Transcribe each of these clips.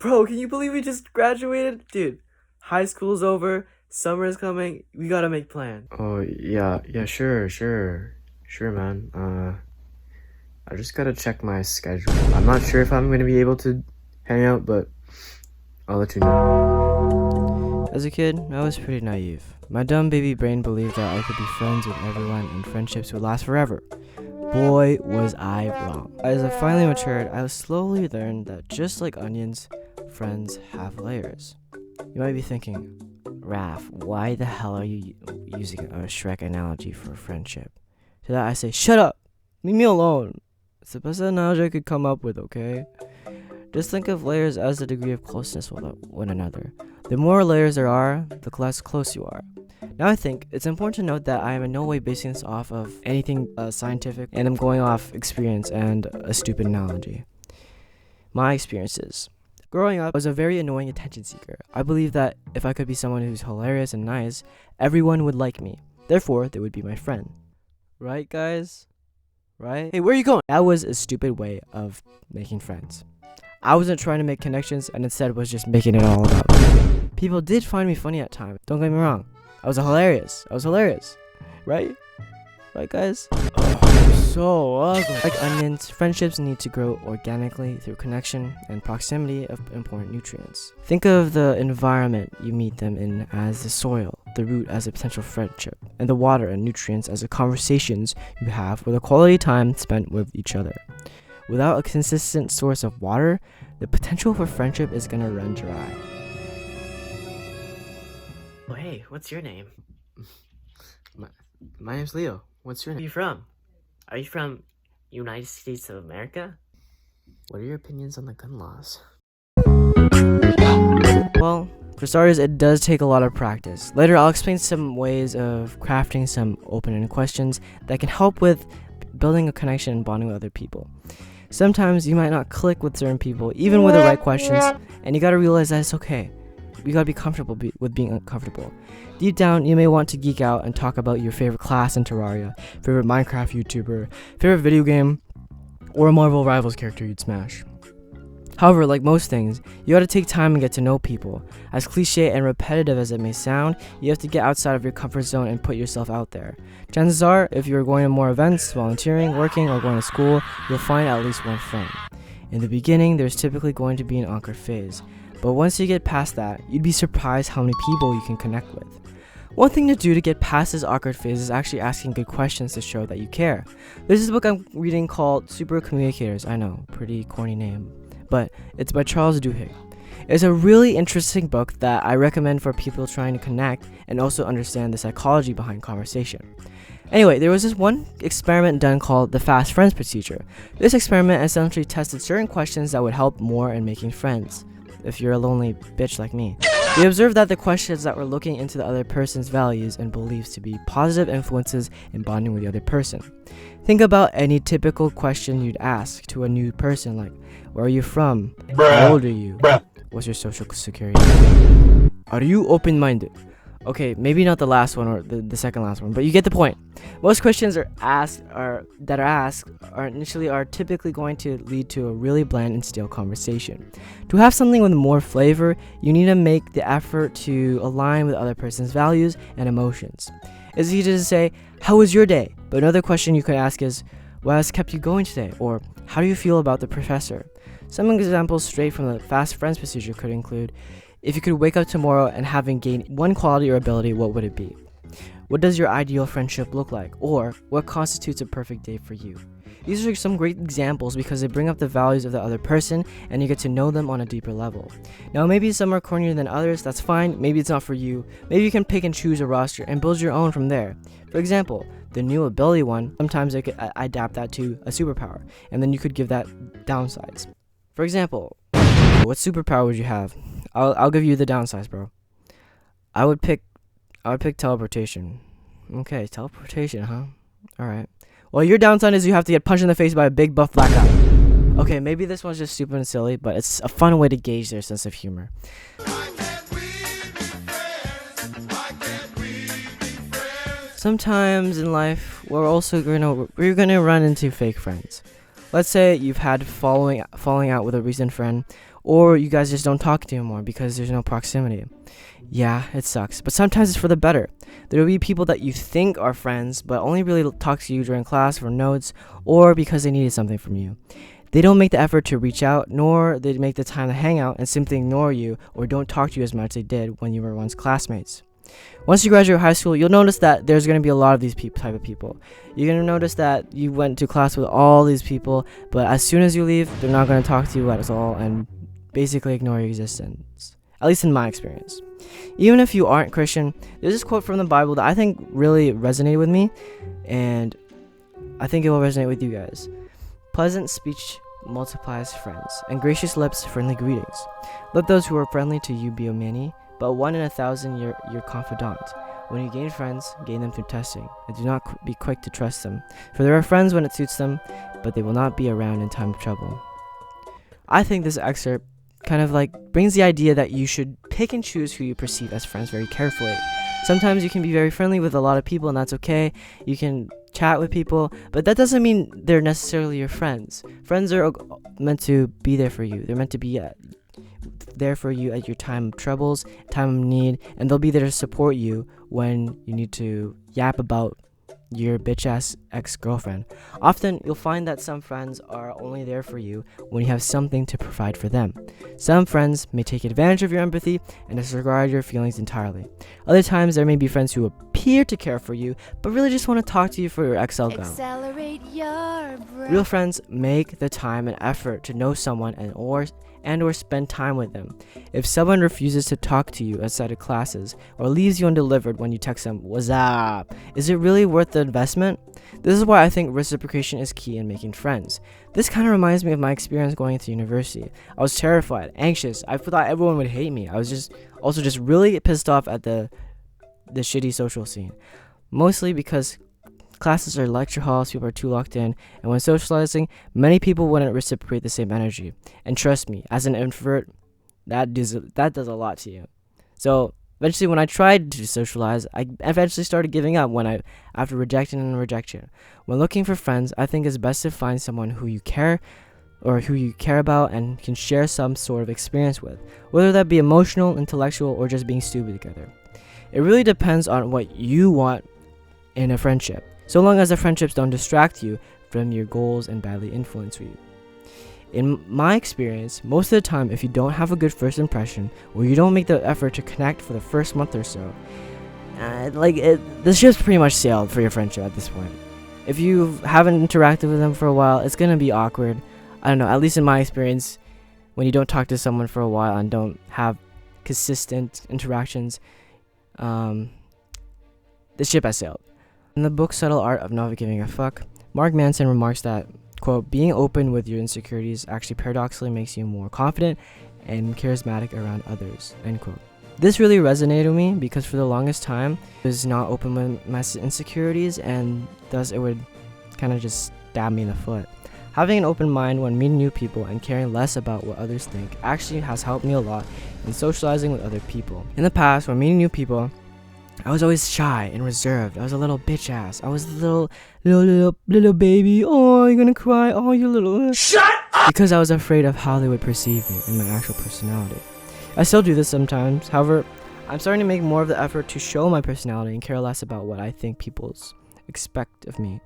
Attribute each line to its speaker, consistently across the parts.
Speaker 1: Bro, can you believe we just graduated? Dude, high school's over, summer is coming, we gotta make plans.
Speaker 2: Oh, yeah, sure, man. I just gotta check my schedule. I'm not sure if I'm gonna be able to hang out, but I'll let you know.
Speaker 3: As a kid, I was pretty naive. My dumb baby brain believed that I could be friends with everyone and friendships would last forever. Boy, was I wrong. As I finally matured, I slowly learned that just like onions, friends have layers. You might be thinking, Raph, why the hell are you using a Shrek analogy for friendship? To that I say, shut up! Leave me alone! It's the best analogy I could come up with, okay? Just think of layers as the degree of closeness with one another. The more layers there are, the less close you are. Now I think it's important to note that I am in no way basing this off of anything scientific, and I'm going off experience and a stupid analogy. My experiences. Growing up, I was a very annoying attention seeker. I believed that if I could be someone who's hilarious and nice, everyone would like me. Therefore, they would be my friend. Right, guys? Right? Hey, where are you going? That was a stupid way of making friends. I wasn't trying to make connections and instead was just making it all about me. People did find me funny at times. Don't get me wrong. I was hilarious. Right? Right, guys? So ugly. Like onions, friendships need to grow organically through connection and proximity of important nutrients. Think of the environment you meet them in as the soil, the root as a potential friendship, and the water and nutrients as the conversations you have or the quality time spent with each other. Without a consistent source of water, the potential for friendship is gonna run dry.
Speaker 1: Oh, hey, what's your name?
Speaker 2: My name's Leo. What's your
Speaker 1: Where are
Speaker 2: name?
Speaker 1: you from? Are you from United States of America?
Speaker 2: What are your opinions on the gun laws?
Speaker 3: Well, for starters, it does take a lot of practice. Later, I'll explain some ways of crafting some open-ended questions that can help with building a connection and bonding with other people. Sometimes you might not click with certain people, even with the right questions, and you gotta realize that it's okay. You gotta be comfortable with being uncomfortable. Deep down, you may want to geek out and talk about your favorite class in Terraria, favorite Minecraft YouTuber, favorite video game, or a Marvel Rivals character you'd smash. However, like most things, you gotta take time and get to know people. As cliche and repetitive as it may sound, you have to get outside of your comfort zone and put yourself out there. Chances are, if you're going to more events, volunteering, working, or going to school, you'll find at least one friend. In the beginning, there's typically going to be an awkward phase, but once you get past that, you'd be surprised how many people you can connect with. One thing to do to get past this awkward phase is actually asking good questions to show that you care. There's this book I'm reading called Super Communicators. I know, pretty corny name, but it's by Charles Duhigg. It's a really interesting book that I recommend for people trying to connect and also understand the psychology behind conversation. Anyway, there was this one experiment done called the Fast Friends procedure. This experiment essentially tested certain questions that would help more in making friends, if you're a lonely bitch like me. We observed that the questions that were looking into the other person's values and beliefs to be positive influences in bonding with the other person. Think about any typical question you'd ask to a new person, like, where are you from? How old are you? What's your social security? Are you open-minded? Okay, maybe not the last one or the second last one, but you get the point. Most questions are typically going to lead to a really bland and stale conversation. To have something with more flavor, you need to make the effort to align with the other person's values and emotions. It's easy to say, how was your day? But another question you could ask is, what has kept you going today? Or, how do you feel about the professor? Some examples straight from the Fast Friends procedure could include, if you could wake up tomorrow and having gained one quality or ability, what would it be? What does your ideal friendship look like? Or, what constitutes a perfect day for you? These are some great examples because they bring up the values of the other person and you get to know them on a deeper level. Now, maybe some are cornier than others, that's fine. Maybe it's not for you. Maybe you can pick and choose a roster and build your own from there. For example, the new ability one, sometimes I could adapt that to a superpower, and then you could give that downsides. For example, what superpower would you have? I'll give you the downsides, bro. I would pick teleportation. Okay, teleportation, huh? Alright. Well, your downside is you have to get punched in the face by a big buff black guy. Okay, maybe this one's just stupid and silly, but it's a fun way to gauge their sense of humor. Sometimes in life, we're gonna run into fake friends. Let's say you've had falling out with a recent friend, or you guys just don't talk anymore because there's no proximity. Yeah, it sucks, but sometimes it's for the better. There will be people that you think are friends, but only really talk to you during class for notes or because they needed something from you. They don't make the effort to reach out, nor they make the time to hang out and simply ignore you or don't talk to you as much as they did when you were once classmates. Once you graduate high school, you'll notice that there's going to be a lot of these type of people. You're going to notice that you went to class with all these people, but as soon as you leave, they're not going to talk to you at all and basically ignore your existence. At least in my experience. Even if you aren't Christian, there's this quote from the Bible that I think really resonated with me, and I think it will resonate with you guys. Pleasant speech multiplies friends, and gracious lips friendly greetings. Let those who are friendly to you be many, but 1 in 1,000 your confidant. When you gain friends, gain them through testing, and do not be quick to trust them, for there are friends when it suits them, but they will not be around in time of trouble. I think this excerpt kind of like brings the idea that you should pick and choose who you perceive as friends very carefully. Sometimes you can be very friendly with a lot of people, and that's okay. You can chat with people, but that doesn't mean they're necessarily your friends. Friends are meant to be there for you. They're meant to be there for you at your time of troubles, time of need, and they'll be there to support you when you need to yap about your bitch-ass ex-girlfriend. Often, you'll find that some friends are only there for you when you have something to provide for them. Some friends may take advantage of your empathy and disregard your feelings entirely. Other times, there may be friends who appear to care for you, but really just want to talk to you for your XL gun.
Speaker 4: Accelerate your breath.
Speaker 3: Real friends make the time and effort to know someone and or spend time with them. If someone refuses to talk to you outside of classes or leaves you undelivered when you text them, "What's up?" is it really worth the investment? This is why I think reciprocation is key in making friends. This kind of reminds me of my experience going to university. I was terrified, anxious. I thought everyone would hate me. I was just really pissed off at the shitty social scene. Mostly because classes are lecture halls, people are too locked in, and when socializing, many people wouldn't reciprocate the same energy. And trust me, as an introvert, that does a lot to you. So eventually, when I tried to socialize, I eventually started giving up after rejection and rejection. When looking for friends, I think it's best to find someone who you care about and can share some sort of experience with, whether that be emotional, intellectual, or just being stupid together. It really depends on what you want in a friendship, so long as the friendships don't distract you from your goals and badly influence you. In my experience, most of the time, if you don't have a good first impression, or you don't make the effort to connect for the first month or so, the ship's pretty much sailed for your friendship at this point. If you haven't interacted with them for a while, it's gonna be awkward. I don't know, at least in my experience, when you don't talk to someone for a while and don't have consistent interactions, the ship has sailed. In the book Subtle Art of Not Giving a Fuck, Mark Manson remarks that, quote, being open with your insecurities actually paradoxically makes you more confident and charismatic around others, end quote. This really resonated with me because for the longest time, I was not open with my insecurities, and thus it would kind of just stab me in the foot. Having an open mind when meeting new people and caring less about what others think actually has helped me a lot in socializing with other people. In the past, when meeting new people, I was always shy and reserved. I was a little bitch ass. I was a little baby. Oh, you're gonna cry. Oh, you little. Shut up! Because I was afraid of how they would perceive me and my actual personality. I still do this sometimes. However, I'm starting to make more of the effort to show my personality and care less about what I think people expect of me.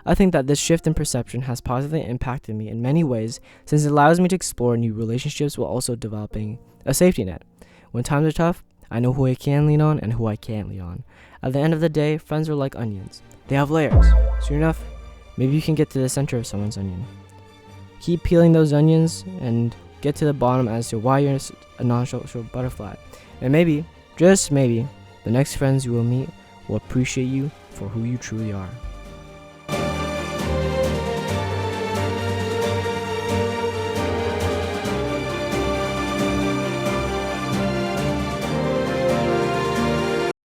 Speaker 3: I think that this shift in perception has positively impacted me in many ways, since it allows me to explore new relationships while also developing a safety net. When times are tough, I know who I can lean on and who I can't lean on. At the end of the day, friends are like onions. They have layers. Soon enough, maybe you can get to the center of someone's onion. Keep peeling those onions and get to the bottom as to why you're a non-social butterfly. And maybe, just maybe, the next friends you will meet will appreciate you for who you truly are.